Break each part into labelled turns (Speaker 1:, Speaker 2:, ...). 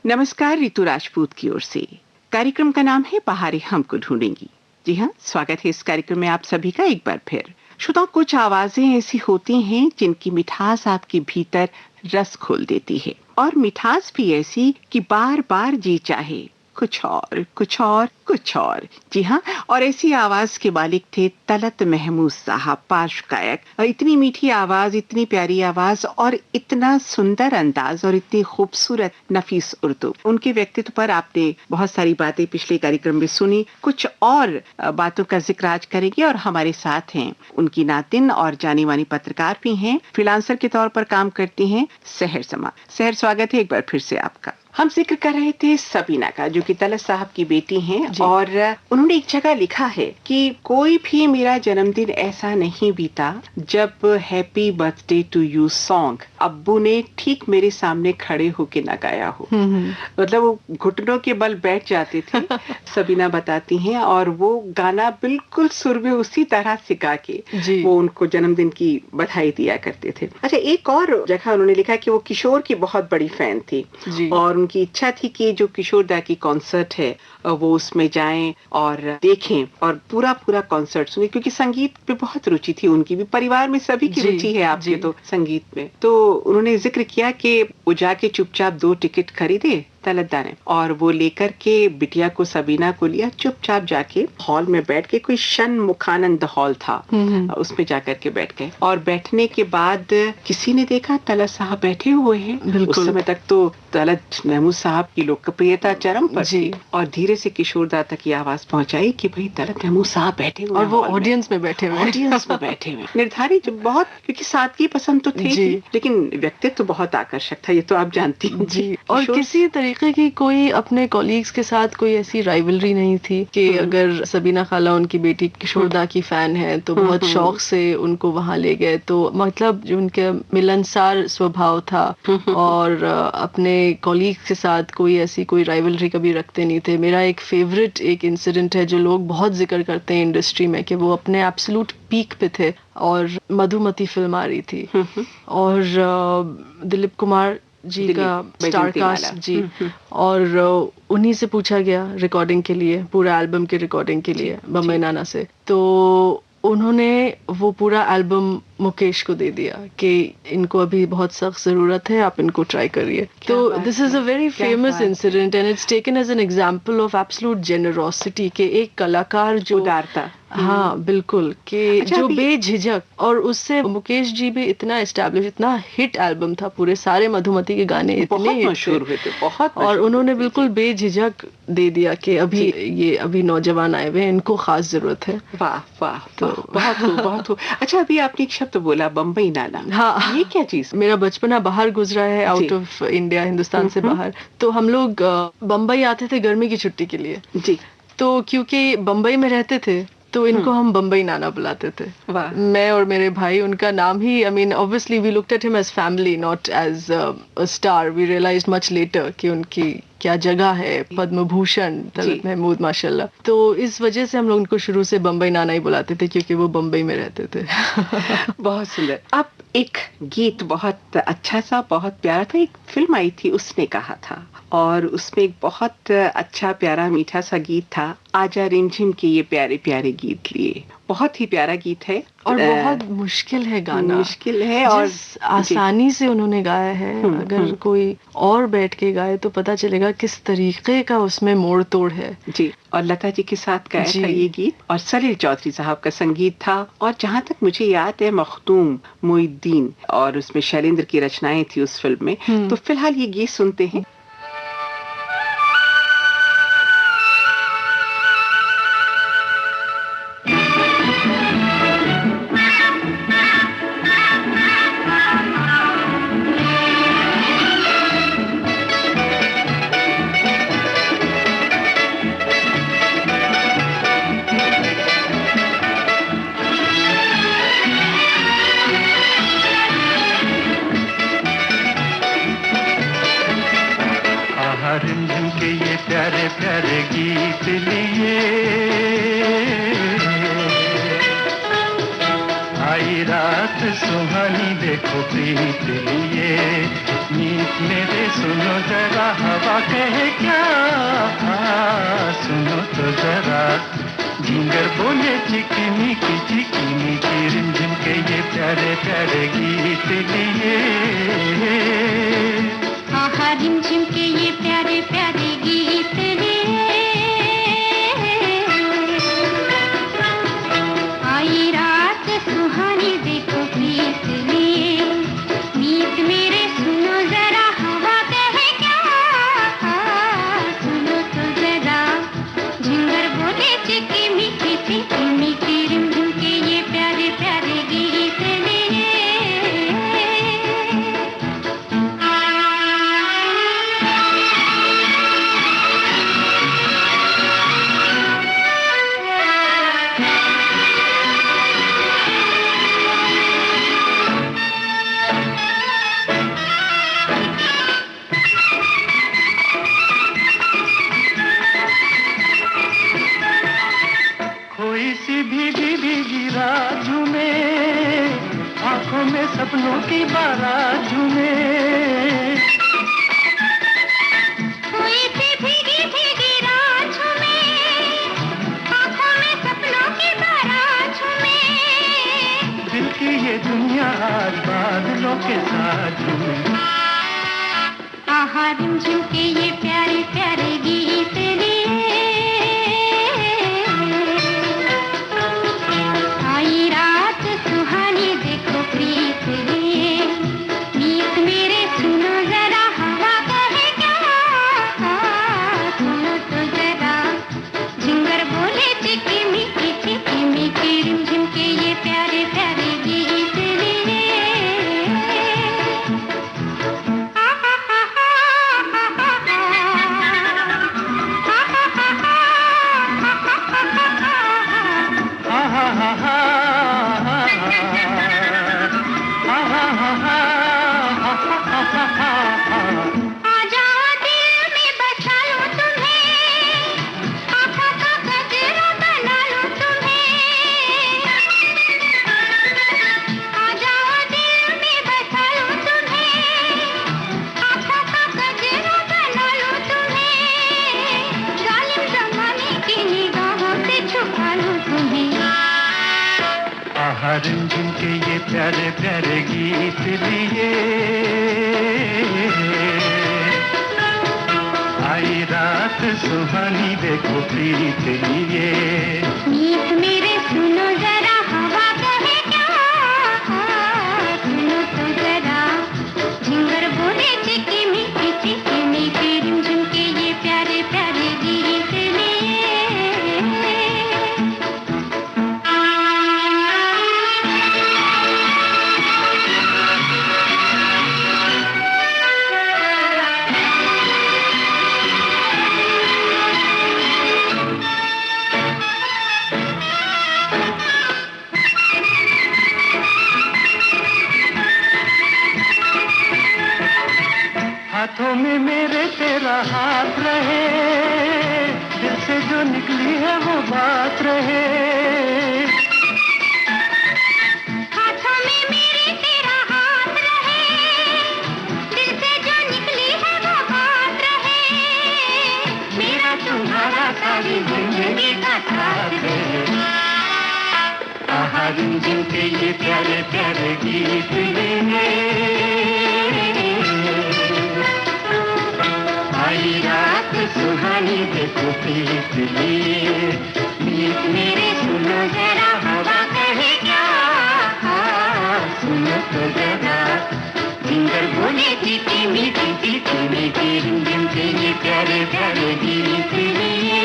Speaker 1: नमस्कार, रितु राजपूत की ओर से। कार्यक्रम का नाम है बहारें हमको ढूंढेंगी। जी हाँ, स्वागत है इस कार्यक्रम में आप सभी का एक बार फिर। श्रोताओ, कुछ आवाजें ऐसी होती हैं जिनकी मिठास आपके भीतर रस खोल देती है, और मिठास भी ऐसी कि बार बार जी चाहे कुछ और कुछ और कुछ और। जी हाँ, और ऐसी आवाज के मालिक थे तलत महमूद साहब, पार्श्व गायक। और इतनी मीठी आवाज, इतनी प्यारी आवाज, और इतना सुंदर अंदाज, और इतनी खूबसूरत नफीस उर्दू। उनके व्यक्तित्व पर आपने बहुत सारी बातें पिछले कार्यक्रम में सुनी। कुछ और बातों का जिक्र आज करेंगे, और हमारे साथ हैं उनकी नातिन और जानी मानी पत्रकार भी हैं, फ्रीलांसर के तौर पर काम करती हैं, सहर समा। सहर, स्वागत है एक बार फिर से आपका। हम जिक्र कर रहे थे सबीना का, जो कि तलत साहब की बेटी हैं, और उन्होंने एक जगह लिखा है कि कोई भी मेरा जन्मदिन ऐसा नहीं बीता जब happy birthday to you song अब्बू ने ठीक मेरे सामने खड़े होके ना गाया हो। मतलब वो घुटनों के बल बैठ जाते थे, सबीना बताती हैं, और वो गाना बिल्कुल सुर में उसी तरह सिखा के वो उनको जन्मदिन की बधाई दिया करते थे। अच्छा, एक और जगह उन्होंने लिखा कि वो किशोर की बहुत बड़ी फैन थी, और उनकी इच्छा थी कि जो किशोर दा की कॉन्सर्ट है वो उसमें जाएं और देखें, और पूरा पूरा कॉन्सर्ट सुने, क्योंकि संगीत पे बहुत रुचि थी उनकी भी। परिवार में सभी की रुचि है आपके तो संगीत में। तो उन्होंने जिक्र किया कि वो जाके चुपचाप 2 टिकट खरीदे तलतदा ने, और वो लेकर के बिटिया को, सबीना को लिया, चुपचाप जाके हॉल में बैठ के, कोई षणमुखानंद हॉल था, उसमें जाकर के बैठ गए। और बैठने के बाद किसी ने देखा तलत साहब बैठे हुए हैं। उस समय तक तो तलत महमूद साहब की लोकप्रियता चरम पर थी, और धीरे से किशोर दा तक की आवाज पहुंचाई कि भाई तलत महमूद साहब बैठे हुए,
Speaker 2: और वो ऑडियंस में बैठे हुए,
Speaker 1: निर्धारित बहुत, क्योंकि सादगी पसंद तो थे, लेकिन व्यक्तित्व तो बहुत आकर्षक था, ये तो आप जानती हैं जी।
Speaker 2: और किसी तरीके की कोई अपने कॉलीग्स के साथ कोई ऐसी राइवलरी नहीं थी कि अगर सबीना खाला उनकी बेटी किशोर दा की फैन है तो बहुत शौक से उनको वहां ले गए। तो मतलब जो उनके मिलनसार स्वभाव था, और अपने कॉलीग्स के साथ कोई ऐसी कोई राइवलरी कभी रखते नहीं थे। मेरा एक फेवरेट एक इंसिडेंट है जो लोग बहुत जिक्र करते हैं इंडस्ट्री में, कि वो अपने एब्सोल्यूट पीक पे थे और मधुमती फिल्म आ रही थी, और दिलीप कुमार जी का स्टार कास्ट जी, और उन्हीं से पूछा गया रिकॉर्डिंग के लिए, पूरा एल्बम के रिकॉर्डिंग के लिए बम्बई नाना से। तो उन्होंने वो पूरा एल्बम मुकेश को दे दिया कि इनको अभी बहुत सख्त जरूरत है, आप इनको ट्राई करिए। तो this is a very famous incident, and it's taken as an example of absolute generosity के एक कलाकार जो
Speaker 1: उदारता,
Speaker 2: हाँ बिल्कुल, कि जो बेझिझक, और उससे मुकेश जी भी इतना एस्टैब्लिश, इतना हिट एल्बम था, पूरे सारे मधुमती के गाने इतने
Speaker 1: मशहूर हुए थे, बहुत,
Speaker 2: और उन्होंने बिल्कुल बेझिझक दे दिया कि अभी नौजवान आए हुए, इनको खास जरूरत है।
Speaker 1: वाह वाह, तो बहुत हो। अच्छा, अभी आपने एक शब्द बोला, बम्बई नाना। हाँ, ये क्या चीज?
Speaker 2: मेरा बचपना बाहर गुजरा है, आउट ऑफ इंडिया, हिंदुस्तान से बाहर। तो हम लोग बम्बई आते थे गर्मी की छुट्टी के लिए
Speaker 1: जी।
Speaker 2: तो क्योंकि बम्बई में रहते थे तो इनको हम बम्बई नाना बुलाते थे। मैं और मेरे भाई, उनका नाम ही, I mean obviously we looked at him as family, not as a star. We realised much later कि उनकी क्या जगह है, पद्म भूषण तलत महमूद माशाल्लाह। तो इस वजह से हम लोग उनको शुरू से बम्बई नाना ही बुलाते थे, क्योंकि वो बम्बई में रहते थे।
Speaker 1: बहुत सुंदर। अब एक गीत बहुत अच्छा सा, बहुत प्यारा था, एक फिल्म आई थी, उसने कहा था, और उसमें एक बहुत अच्छा प्यारा मीठा सा गीत था, आजा रिमझिम के ये प्यारे प्यारे गीत लिए। बहुत ही प्यारा गीत है,
Speaker 2: और बहुत मुश्किल है गाना,
Speaker 1: मुश्किल है, और
Speaker 2: आसानी से उन्होंने गाया है। अगर कोई और बैठ के गाए तो पता चलेगा किस तरीके का उसमें मोड़ तोड़ है
Speaker 1: जी। और लता जी के साथ गाया था ये गीत, और सलील चौधरी साहब का संगीत था, और जहाँ तक मुझे याद है मखदूम मोइनुद्दीन, और उसमें शैलेंद्र की रचनाएं थी उस फिल्म में। तो फिलहाल ये गीत सुनते हैं।
Speaker 3: रिमझिम के ये प्यारे प्यारे गीत लिए, आई रात सुहानी देखो प्रीत लिए, नींद मेरे सुनो जरा हवा कहे क्या, सुनो तो जरा झिंगर बोले चिकनी की रिमझिम के ये प्यारे प्यारे गीत लिए।
Speaker 4: आहा रिमझिम के ये प्यारे प्यारे गीत लिए। आई रात सुहानी देखो प्रीत लिए, मीत मेरे सुनो जरा हवा कहे क्या, सुनो तो जरा झिंगर बोले चिकी मीठी रिमझिम के ये प्यारे प्यारे गीत लिए।
Speaker 3: कोई सी भीगी रात में आंखों में सपनों की बारात झूमे।
Speaker 4: कोई सी भीगी रात में आंखों में सपनों की बारात झूमे।
Speaker 3: दिल की ये दुनिया आज बादलों के साथ झूमे।
Speaker 4: आहा रिमझिम के ये प्यारे प्यारे गीत लिए। आई रात सुहानी देखो प्रीत लिए, मीत मेरे सुनो जरा हवा कहे क्या, सुनो तो जरा झिंगर बोले चिकी मीठी रिमझिम के ये प्यारे प्यारे गीत लिए। आ जाओ दिल में बसा लूं तुम्हें, आँखों का गजरा बना लूं तुम्हें। आ जाओ दिल में बसा लूं तुम्हें, आँखों का गजरा बना लूं तुम्हें। जालिम ज़माने की निगाहों से छुपा लूं तुम्हें।
Speaker 3: आहा रिमझिम के ये प्यारे प्यारे गीत लिए। आई रात सुहानी देखो प्रीत लिए।
Speaker 4: मीत मेरे सुनो जरा हवा कहे क्या, सुनो तो जरा झिंगर बोले चिकी मीठी रिमझिम के ये प्यारे प्यारे गीत लिए।
Speaker 3: हाथों में मेरे तेरा हाथ रहे, दिल से जो निकली है वो बात रहे।
Speaker 4: हाथों में मेरे तेरा हाथ रहे, दिल से जो निकली है वो बात रहे। मेरा तुम्हारा सारी जिंदगी का साथ रहे।
Speaker 3: आहा रिमझिम के ये प्यारे प्यारे गीत लिए। आई रात सुहानी देखो प्रीत लिए। मीत मेरे सुनो जरा हवा कहे क्या, सुनो तो जरा झिंगर बोले चिकी मीठी रिमझिम के ये प्यारे प्यारे गीत लिए।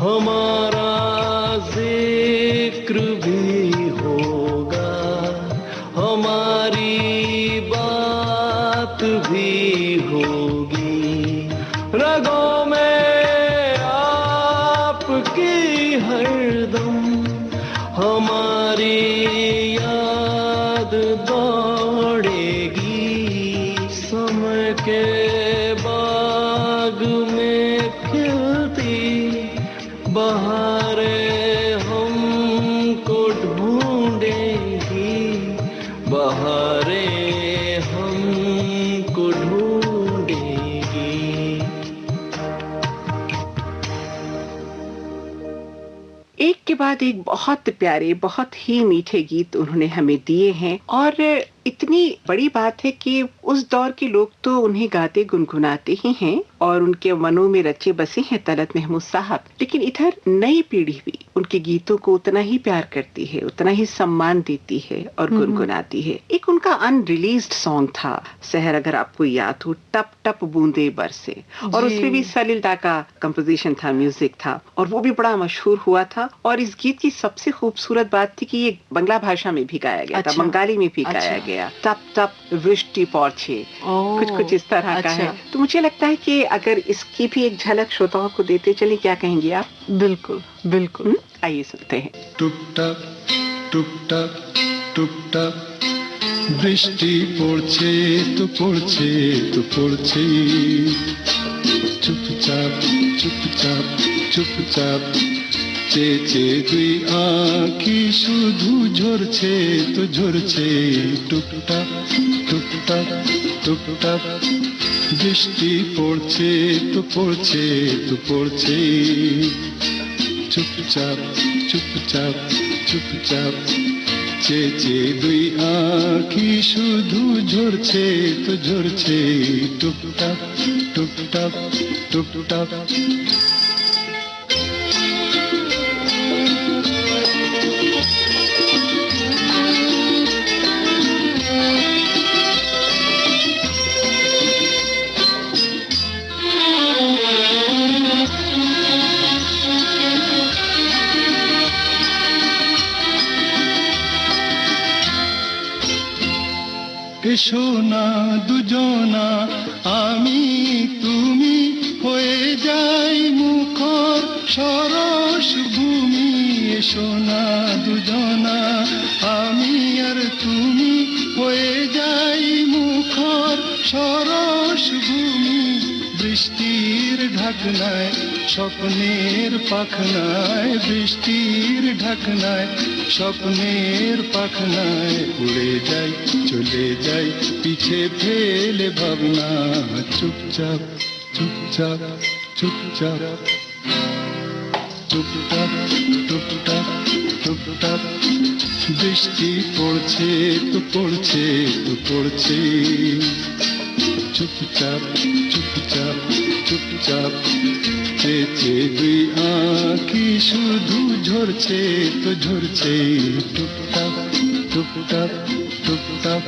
Speaker 5: हमारा जिक्र भी होगा, हमारी बात भी होगी, रगों में आपकी हरदम हमारी याद दौड़ेगी समय के बाग में खिलती बहारें हमको ढूंढेगी बहारें हमको ढूंढेगी।
Speaker 1: एक के बाद एक बहुत प्यारे बहुत ही मीठे गीत उन्होंने हमें दिए हैं और इतनी बड़ी बात है कि उस दौर के लोग तो उन्हें गाते गुनगुनाते ही हैं और उनके मनों में रचे बसे हैं तलत महमूद साहब, लेकिन इधर नई पीढ़ी भी उनके गीतों को उतना ही प्यार करती है, उतना ही सम्मान देती है और गुनगुनाती है। एक उनका अनरिलीज्ड सॉन्ग था सहर, अगर आपको याद हो, टप टप बूंदे बरसे, और उसमें भी सलील दा का कंपोजिशन था, म्यूजिक था और वो भी बड़ा मशहूर हुआ था। और इस गीत की सबसे खूबसूरत बात थी कि ये बंगला भाषा में भी गाया गया था, बंगाली में भी गाया गया। टप टप वृष्टि पौछे, कुछ इस तरह का है। तो मुझे लगता है कि अगर इसकी भी एक झलक श्रोताओं को देते चले, क्या कहेंगे आप?
Speaker 2: बिल्कुल बिल्कुल,
Speaker 1: आइए सुनते हैं।
Speaker 6: टुप टप বৃষ্টি পড়ছে তো পড়ছে তো পড়ছে চুপচাপ চুপচাপ চুপচাপ চেয়ে দুই আঁখি শুধু ঝরছে তো ঝরছে টুকটাক টুকটাক টুকটাক বৃষ্টি পড়ছে তো পড়ছে তো পড়ছে চুপচাপ চুপচাপ চুপচাপ চেয়ে দুই আঁখি শুধু ঝরছে তো ঝরছে টুকটাক টুকটাক টুকটাক। এসো না দুজনা আমি তুমি হয়ে যাই মুখর সরস ভূমি, এসো না দুজনা আমি আর তুমি হয়ে যাই মুখর সরস ভূমি। বৃষ্টির ঢাকনায় স্বপ্নের পাখনায়, বৃষ্টির ঢাকনায় স্বপ্নের পাখনায় উড়ে যাই চলে যাই পিছে ফেলে ভাবনা। চুপচাপ চুপচাপ চুপচাপ টুকটাক টুকটাক টুকটাক বৃষ্টি পড়ছে তো পড়ছে তো পড়ছে চুপচাপ চুপচাপ চুপচাপ চেয়ে দুই আঁখি শুধু ঝরছে তো ঝরছে টুকটাক টুকটাক টুকটাক।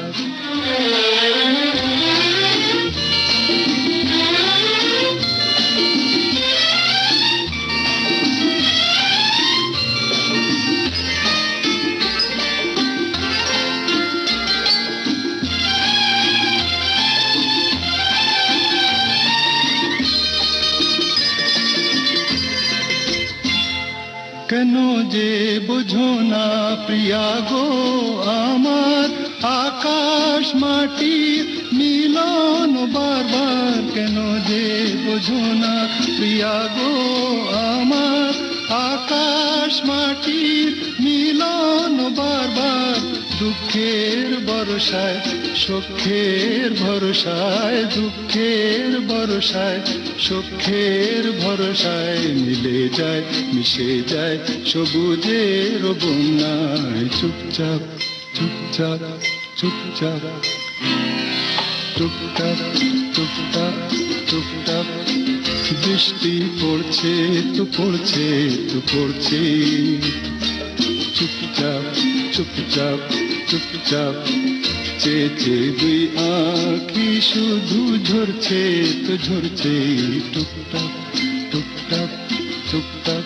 Speaker 6: কেন যে বোঝো না প্রিয়া গো আমার আকাশ মাটির মিলন বারবার, কেন যে বোঝো না প্রিয়া গো আমার আকাশ মাটির মিলন বারবার। দুঃখের বর্ষায় সুখের ভরসায়, দুঃখের বর্ষায় সুখের ভরসায় মিলে যায় মিশে যায় সবুজের বন্যায়। চুপচাপ চুপচাপ চুপচাপ টুকটাক টুকটাক টুকটাক বৃষ্টি পড়ছে তো পড়ছে তো পড়ছে চুপচাপ চুপচাপ চুপচাপ চেয়ে দুই আঁখি শুধু ঝরছে তো ঝরছে টুকটাক টুকটাক টুকটাক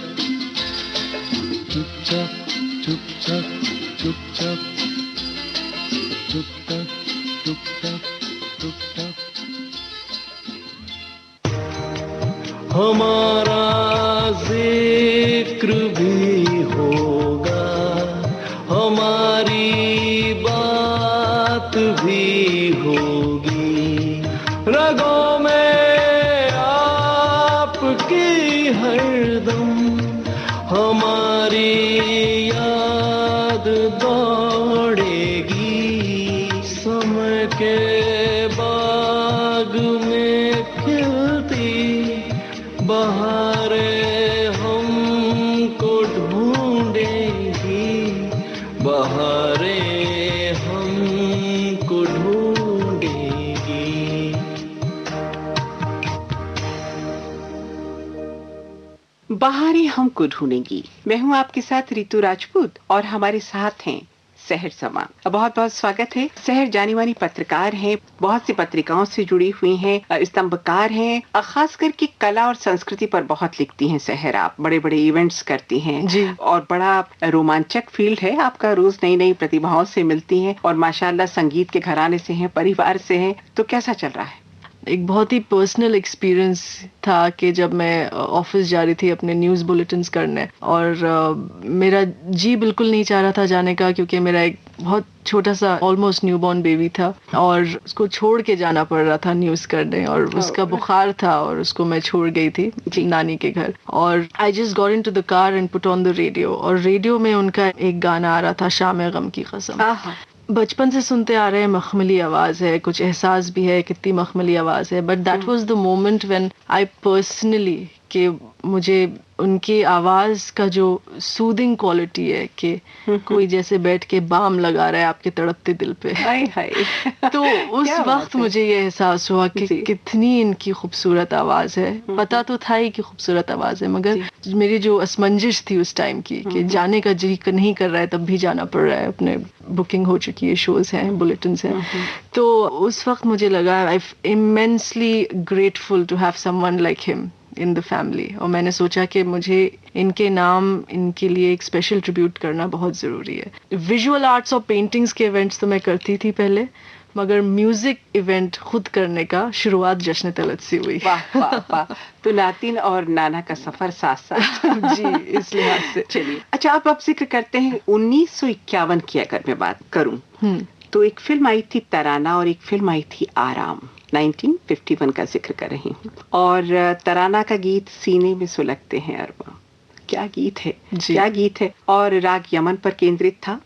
Speaker 6: চুপচাপ চুপচাপ চুপচাপ টুকটাক টুকটাক টুকটাক।
Speaker 5: हमारा जिक्र भी होगा, हमारी बात भी होगी। रगों में आपकी हरदम हमारी याद दौड़ेगी। समय के बाग में खिलती बहारें हमको ढूंढेगी, बहारें हमको ढूंढेगी।
Speaker 1: बहारें हमको ढूंढेंगी। मैं हूं आपके साथ रितु राजपूत और हमारे साथ हैं सहर समा। बहुत बहुत स्वागत है। सहर जानी मानी पत्रकार हैं, बहुत सी पत्रिकाओं से जुड़ी हुई हैं, स्तंभकार हैं, खास करके कला और संस्कृति पर बहुत लिखती हैं। सहर, आप बड़े बड़े इवेंट्स करती हैं
Speaker 2: जी।
Speaker 1: और बड़ा रोमांचक फील्ड है आपका। रोज नई नई प्रतिभाओं से मिलती हैं और माशाल्लाह संगीत के घराने से हैं, परिवार से हैं। तो कैसा चल रहा है?
Speaker 2: एक बहुत ही पर्सनल एक्सपीरियंस था कि जब मैं ऑफिस जा रही थी अपने न्यूज़ बुलेटिन्स करने, और मेरा जी बिल्कुल नहीं चाह रहा था जाने का, क्योंकि मेरा एक बहुत छोटा सा ऑलमोस्ट न्यूबॉर्न बेबी था और उसको छोड़ के जाना पड़ रहा था न्यूज़ करने, और उसका बुखार था और उसको मैं छोड़ गई थी नानी के घर। और I just got into the car and put on the radio, और रेडियो में उनका एक गाना आ रहा था, शाम गम की कसम। बचपन से सुनते आ रहे हैं, मखमली आवाज है, कुछ एहसास भी है, कितनी मखमली आवाज है, but that was the moment when I personally कि मुझे उनकी आवाज का जो सूदिंग क्वालिटी है कि कोई जैसे बैठ के बाम लगा रहा है आपके तड़पते दिल पे।
Speaker 1: हाय हाय।
Speaker 2: तो उस वक्त मुझे ये एहसास हुआ कि कितनी इनकी खूबसूरत आवाज है। पता तो था ही कि खूबसूरत आवाज है, मगर मेरी जो असमंजिश थी उस टाइम की कि जाने का जी नहीं कर रहा है, तब भी जाना पड़ रहा है, अपने बुकिंग हो चुकी है, शोज हैं, बुलेटिन्स हैं। तो उस वक्त मुझे लगा I am immensely grateful to have someone like him in the family, और मैंने सोचा कि मुझे इनके नाम, इनके लिए एक स्पेशल ट्रिब्यूट करना बहुत ज़रूरी है। विजुअल आर्ट्स और पेंटिंग्स के इवेंट्स तो मैं करती थी पहले, मगर म्यूजिक इवेंट खुद करने का शुरुआत जश्न तलत से हुई।
Speaker 1: वाह वाह वाह। तो नातिन और नाना का सफर साथ साथ।
Speaker 2: जी, इस लिहाज से।
Speaker 1: चलिए, अच्छा आप अब जिक्र करते हैं 1951 की अगर मैं बात करूं तो एक फिल्म आई थी तराना और एक फिल्म आई थी आराम। 1951 का जिक्र कर रही हूँ, और तराना का गीत सीने में सुलगते हैं अरबा। क्या गीत है, क्या गीत है। और राग यमन पर केंद्रित था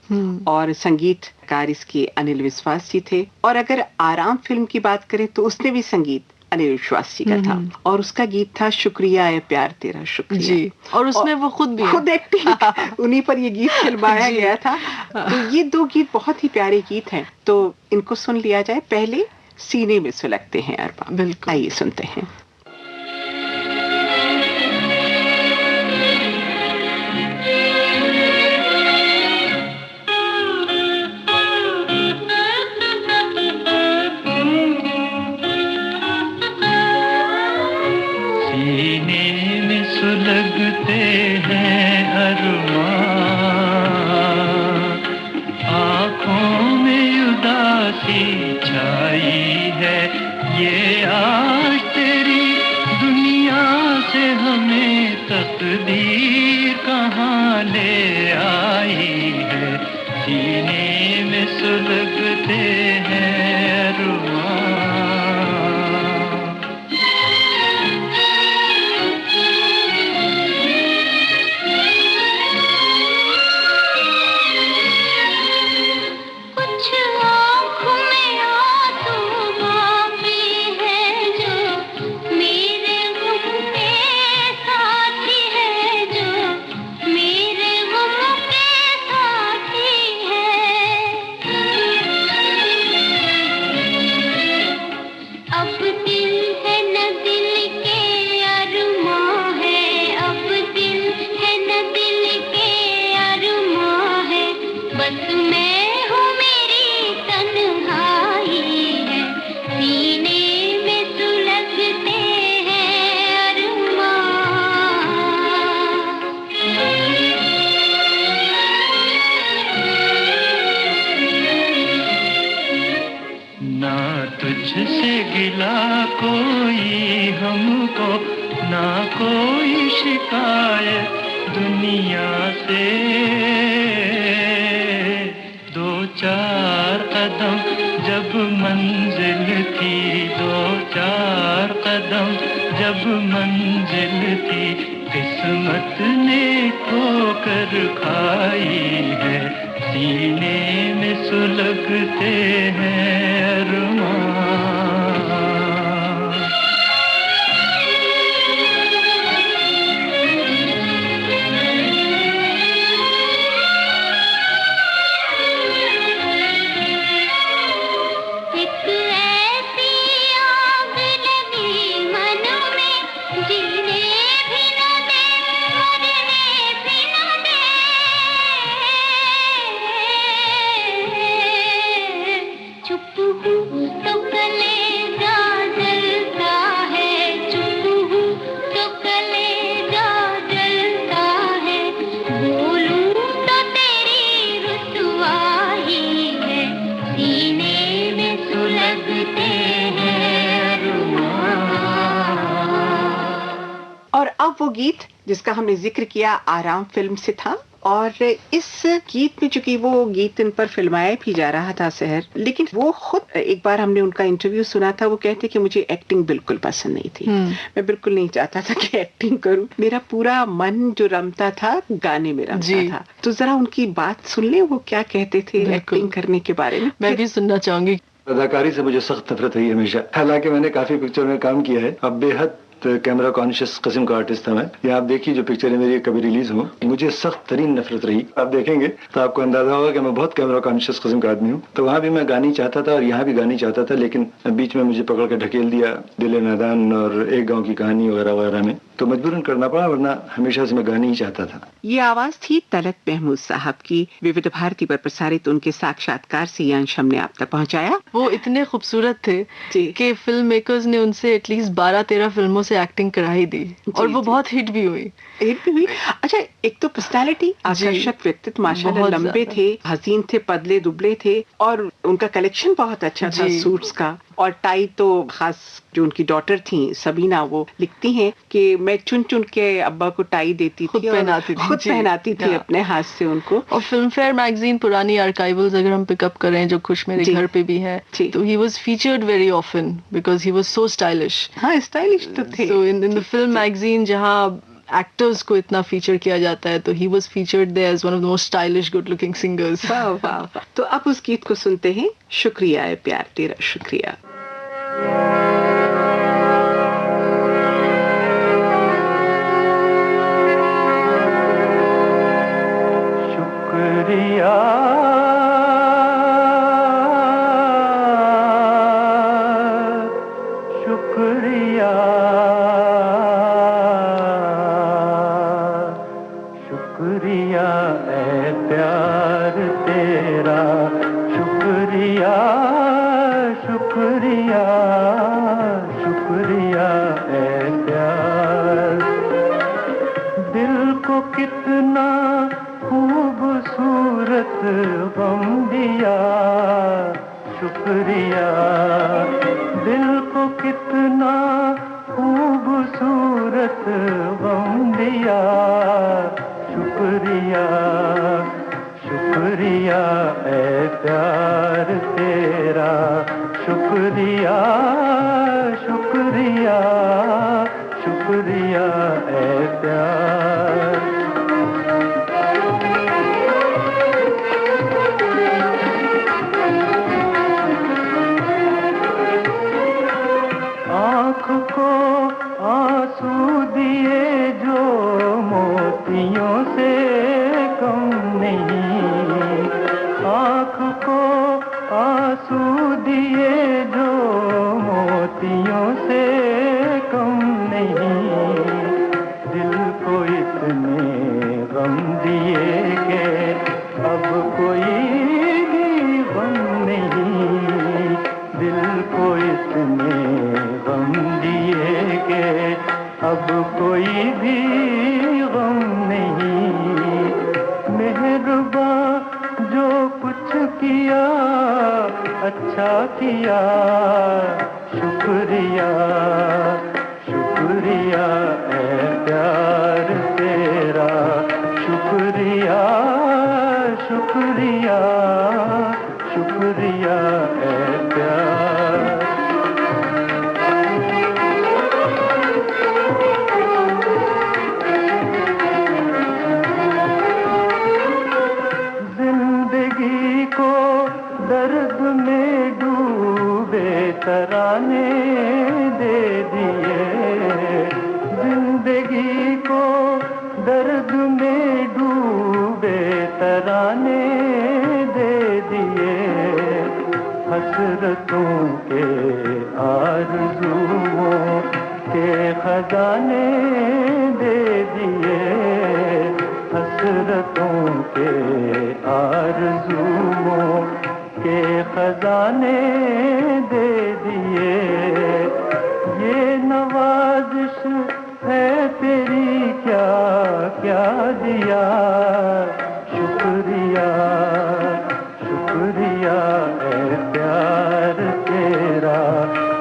Speaker 1: और संगीतकार इसके अनिल विश्वास जी थे। और अगर आराम फिल्म की बात करें तो उसने भी संगीत अनिल विश्वास जी का था, और उसका गीत था शुक्रिया ए प्यार तेरा शुक्रिया
Speaker 2: जी। और उसमें वो खुद
Speaker 1: एक्टिंग उन्हीं पर ये गीत फिल्माया गया था। तो ये दो गीत बहुत ही प्यारे गीत हैं, तो इनको सुन लिया जाए। पहले सीने में सुलगते हैं अरबा।
Speaker 2: बिल्कुल,
Speaker 1: आइए सुनते हैं।
Speaker 3: सीने में सुलगते हैं अरमान, आँखों में उदासी छाई है, ये आज तेरी दुनिया से हमें तकदीर कहाँ ले आई है। सीने में सुलगते हैं अरमान। तुझसे गिला कोई हमको, ना कोई शिकायत दुनिया से 2-4 कदम जब मंजिल थी, 2-4 कदम जब मंजिल थी, किस्मत ने ठोकर खाई है, सीने में सुलगते हैं अरमान।
Speaker 1: और अब वो गीत जिसका हमने जिक्र किया आराम फिल्म से था, और इस गीत में चूंकि वो गीत इन पर फिल्माया भी जा रहा था शहर, लेकिन वो खुद एक बार हमने उनका इंटरव्यू सुना था, वो कहते कि मुझे एक्टिंग बिल्कुल पसंद नहीं थी, मैं बिल्कुल नहीं चाहता था कि एक्टिंग करूं, मेरा पूरा मन जो रमता था गाने में रमता था। तो जरा उनकी बात सुन ले, वो क्या कहते थे एक्टिंग करने के बारे में।
Speaker 2: मैं भी सुनना चाहूंगी।
Speaker 7: अदाकारी से मुझे सख्त नफरत रही हमेशा, हालांकि मैंने काफी पिक्चर में काम किया है। अब बेहद कैमरा कॉन्शियस किस्म का आर्टिस्ट था मैं। ये आप देखिए जो पिक्चर है मेरी कभी रिलीज हो, मुझे सख्त तरीन नफरत रही। आप देखेंगे तो आपको अंदाजा होगा कि मैं बहुत कैमरा कॉन्शियस किस्म का आदमी हूँ। तो वहाँ भी मैं गानी चाहता था और यहाँ भी गानी चाहता था, लेकिन बीच में मुझे पकड़ के ढकेल दिया दिल नादान और एक गाँव की कहानी वगैरह वगैरह में, तो मजबूरन करना पड़ा, वरना हमेशा से मैं गानी ही चाहता था।
Speaker 1: ये आवाज थी तलत महमूद साहब की। विविध भारती पर प्रसारित उनके साक्षात्कार से ये अंश हमने आप तक पहुँचाया।
Speaker 2: वो इतने खूबसूरत थे कि फिल्म मेकर्स ने उनसे एटलीस्ट 12-13 फिल्मों से एक्टिंग कराई दी, और वो बहुत हिट भी हुई।
Speaker 1: अच्छा, एक तो पर्सनालिटी, आकर्षक व्यक्तित्व, माशाल्लाह लंबे थे, हसीन थे, पतले दुबले थे, और उनका कलेक्शन बहुत अच्छा था सूट्स का, और टाई तो खास। जो उनकी डॉटर थी सबीना, वो लिखती हैं कि मैं चुन चुन के अब्बा को टाई देती थी, खुद पहनाती थी अपने हाथ से उनको।
Speaker 2: और फिल्म फेयर मैगजीन पुरानी आर्काइवल्स अगर हम पिकअप करें जो खुश मेरे घर पे भी है, तो he was featured very often because he was so stylish.
Speaker 1: हाँ, स्टाइलिश तो थे।
Speaker 2: So in the film magazine जहाँ एक्टर्स को इतना फीचर किया जाता है, तो he was featured there as one of the most stylish good looking singers.
Speaker 1: वाह वाह वाह। तो अब उस गीत को सुनते हैं, शुक्रिया है प्यार तेरा शुक्रिया।
Speaker 3: शुक्रिया शुक्रिया शुक्रिया ऐ प्यार तेरा शुक्रिया शुक्रिया शुक्रिया ऐ प्यार। दिल को कितना खूबसूरत गम दिया शुक्रिया, दिल को कितना खूबसूरत गम दिया शुक्रिया शुक्रिया ऐ प्यार तेरा शुक्रिया शुक्रिया शुक्रिया ऐ प्यार। आँख को आंसू दिए जो मोतियों से कम नहीं, आँख को आंसू दिए जो मोतियों से कम नहीं, दिल को इतने गम दिए कि अब कोई भी गम नहीं, दिल को इतने गम दिए कि अब कोई भी गम नहीं। मेहरबान जो कुछ किया अच्छा किया शुक्रिया शुक्रिया ऐ प्यार तेरा शुक्रिया शुक्रिया है प्यार। जिंदगी को दर्द में डूबे तराने दे दिए, जिंदगी को दर्द में डूबे तराने दे दिए, हसरतों के आरज़ुओं के खजाने दे दिए, हसरतों के आरज़ुओं के खजाने दे दिए। ये नवाज़िश है तेरी क्या क्या दिया, शुक्रिया शुक्रिया है प्यार तेरा,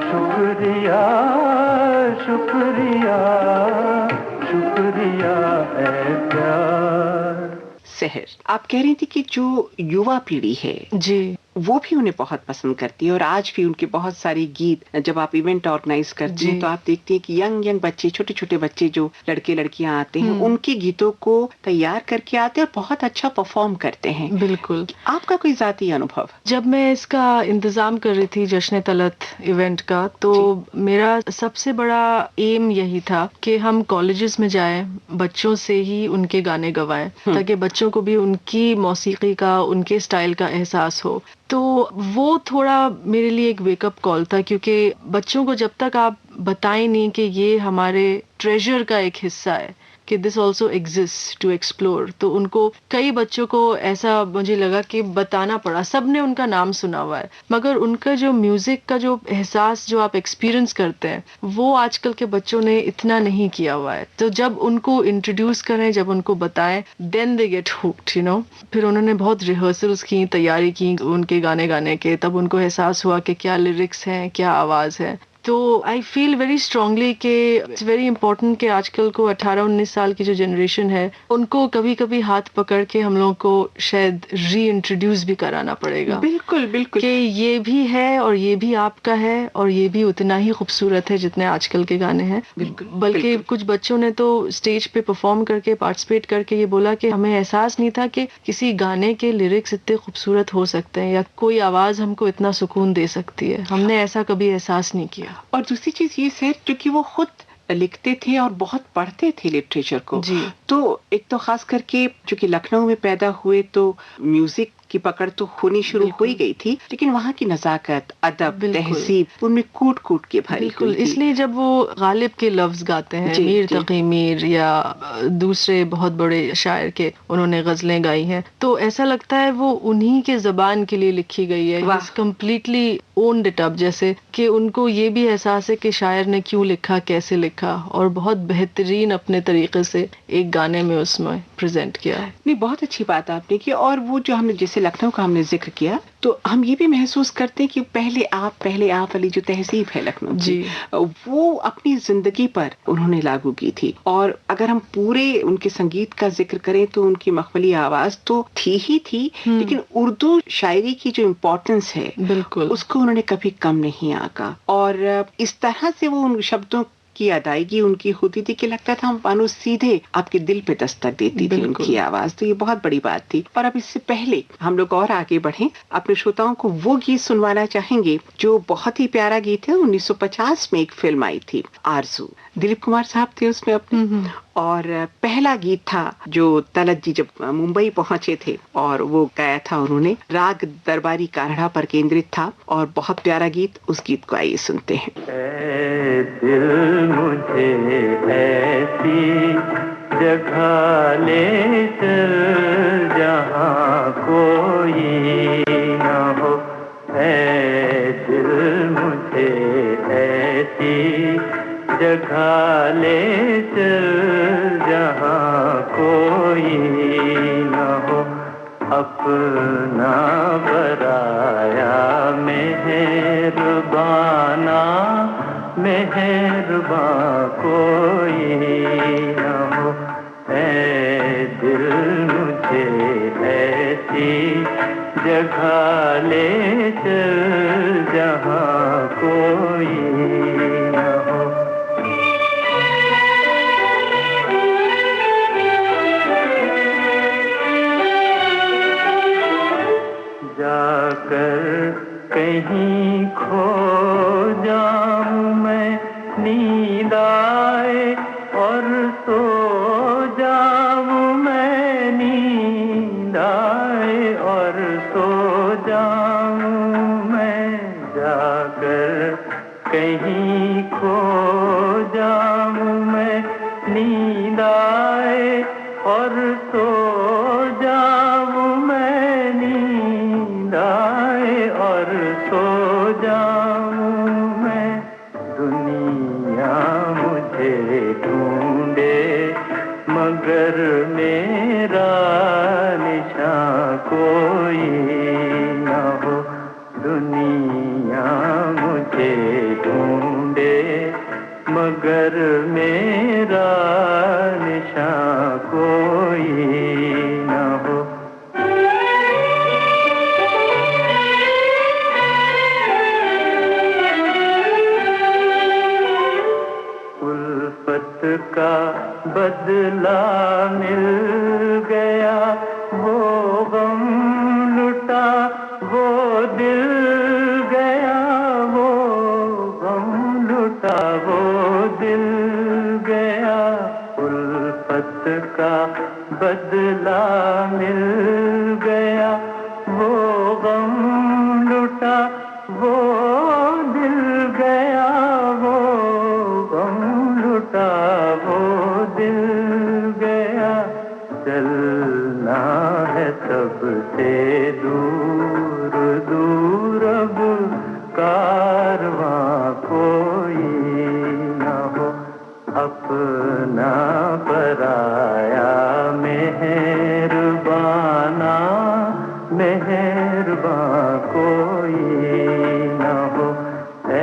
Speaker 3: शुक्रिया शुक्रिया शुक्रिया है प्यार।
Speaker 1: सहर, आप कह रही थी कि जो युवा पीढ़ी है
Speaker 2: जी
Speaker 1: वो भी उन्हें बहुत पसंद करती है और आज भी उनके बहुत सारे गीत, जब आप इवेंट ऑर्गेनाइज करती हैं तो आप देखती हैं कि यंग बच्चे, छोटे छोटे बच्चे जो लड़के लड़कियां आते हैं उनके गीतों को तैयार करके आते हैं और बहुत अच्छा परफॉर्म करते हैं।
Speaker 2: बिल्कुल।
Speaker 1: आपका कोई जाती अनुभव?
Speaker 2: जब मैं इसका इंतजाम कर रही थी जश्न तलत इवेंट का, तो मेरा सबसे बड़ा एम यही था कि हम कॉलेजेस में जाएं, बच्चों से ही उनके गाने गवाएं ताकि बच्चों को भी उनकी मौसीकी का, उनके स्टाइल का एहसास हो। तो वो थोड़ा मेरे लिए एक वेकअप कॉल था, क्योंकि बच्चों को जब तक आप बताएं नहीं कि ये हमारे ट्रेजर का एक हिस्सा है, कि this also exist to explore, तो उनको, कई बच्चों को ऐसा मुझे लगा कि बताना पड़ा। सबने उनका नाम सुना हुआ है मगर उनका जो म्यूजिक का जो एहसास जो आप एक्सपीरियंस करते हैं वो आजकल के बच्चों ने इतना नहीं किया हुआ है। तो जब उनको इंट्रोड्यूस करें, जब उनको बताएं, then they get hooked, you know. फिर उन्होंने बहुत रिहर्सल्स की, तैयारी की उनके गाने गाने के, तब उनको एहसास हुआ कि क्या लिरिक्स हैं, क्या आवाज है। तो आई फील वेरी स्ट्रांगली कि इट्स वेरी इंपॉर्टेंट कि आजकल को 18-19 साल की जो जनरेशन है उनको कभी कभी हाथ पकड़ के हम लोगों को शायद री इंट्रोड्यूस भी कराना पड़ेगा।
Speaker 1: बिल्कुल बिल्कुल,
Speaker 2: कि ये भी है और ये भी आपका है और ये भी उतना ही खूबसूरत है जितने आजकल के गाने हैं। बल्कि कुछ बच्चों ने तो स्टेज पे परफॉर्म करके, पार्टिसिपेट करके ये बोला कि हमें एहसास नहीं था कि किसी गाने के लिरिक्स इतने खूबसूरत हो सकते हैं या कोई आवाज हमको इतना सुकून दे सकती है। हमने ऐसा कभी एहसास नहीं किया।
Speaker 1: और दूसरी चीज ये सर, क्योंकि वो खुद लिखते थे और बहुत पढ़ते थे लिटरेचर को
Speaker 2: जी।
Speaker 1: तो एक तो खास करके जो कि लखनऊ में पैदा हुए तो म्यूजिक की पकड़ तो होनी शुरू हो ही गई थी, लेकिन वहाँ की नजाकत, अदब, तहजीब उनमें कूट कूट के भरी हुई थी।
Speaker 2: इसलिए जब वो गालिब के लफ्ज गाते हैं, मीर तकी मीर या दूसरे बहुत बड़े शायर के उन्होंने गजलें गाई हैं, तो ऐसा लगता है वो उन्हीं के जबान के लिए लिखी गई है। ही कंप्लीटली ओन्ड इट अप, जैसे कि उनको ये भी एहसास है कि शायर ने क्यों लिखा, कैसे लिखा, और बहुत बेहतरीन अपने तरीके से एक गाने में उसमें प्रेजेंट किया है।
Speaker 1: नहीं, बहुत अच्छी बात आपने की। और वो जो हमने जैसे लखनऊ का हमने जिक्र किया, तो हम ये भी महसूस करते हैं कि पहले आप वाली जो तहजीब है लखनऊ
Speaker 2: जी,
Speaker 1: वो अपनी जिंदगी पर उन्होंने लागू की थी। और अगर हम पूरे उनके संगीत का जिक्र करें तो उनकी मखमली आवाज तो थी ही थी, लेकिन उर्दू शायरी की जो इम्पोर्टेंस है
Speaker 2: बिल्कुल
Speaker 1: उसको उन्होंने कभी कम नहीं आका। और इस तरह से वो उन शब्दों की अदायगी उनकी होती थी कि लगता था हम मानो सीधे आपके दिल पे दस्तक देती थी उनकी आवाज। तो ये बहुत बड़ी बात थी। और अब इससे पहले हम लोग और आगे बढ़ें, अपने श्रोताओं को वो गीत सुनवाना चाहेंगे जो बहुत ही प्यारा गीत है। 1950 में एक फिल्म आई थी आरज़ू, दिलीप कुमार साहब थे उसमें अपने, और पहला गीत था जो तलत जी जब मुंबई पहुंचे थे और वो गाया था उन्होंने, राग दरबारी कान्हा पर केंद्रित था और बहुत प्यारा गीत। उस गीत को आइए सुनते हैं।
Speaker 3: ऐ दिल मुझे ऐसी जगह ले चल जहाँ कोई न हो, ऐ दिल मुझे ऐसी जगह ले चल जहाँ कोई न हो, अपना बराया मेहरबाना मेहरबान कोई न हो, ऐ दिल मुझे मुझे ऐसी जगह ले चल जहाँ कोई न हो। जाकर कहीं खो जाऊं मैं, नींद आए और सो जाऊं मैं, नींद आए और सो जाऊं मैं। जाकर कहीं खो जाऊं मैं, नींद आए और सो जाऊं मैं, नींद आए और सो जाऊं मैं। दुनिया मुझे ढूंढे मगर मेरा निशान कोई न हो। दुनिया मुझे ढूंढे मगर मेरा निशान कोई न हो। उल्फत का बदला मिल गया, वो गम लुटा वो दिल गया, वो गम लुटा वो दिल गया। उल्फत का बदला मिल गया, वो गम लुटा वो दिल गया, वो गम लुटा वो दिल गया। चलना है सबसे दूर दूर अब कारवां कोई न हो। अपना पराया मेहरबाना मेहरबान कोई न हो। ऐ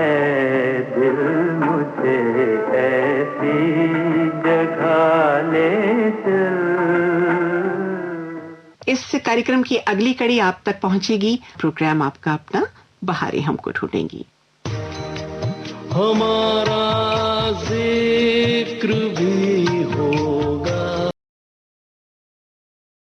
Speaker 3: दिल मुझे ऐसी जगह ले चल।
Speaker 1: इस कार्यक्रम की अगली कड़ी आप तक पहुंचेगी। प्रोग्राम आपका अपना बहारें हमको ढूंढेंगी।
Speaker 5: हमारा जिक्र भी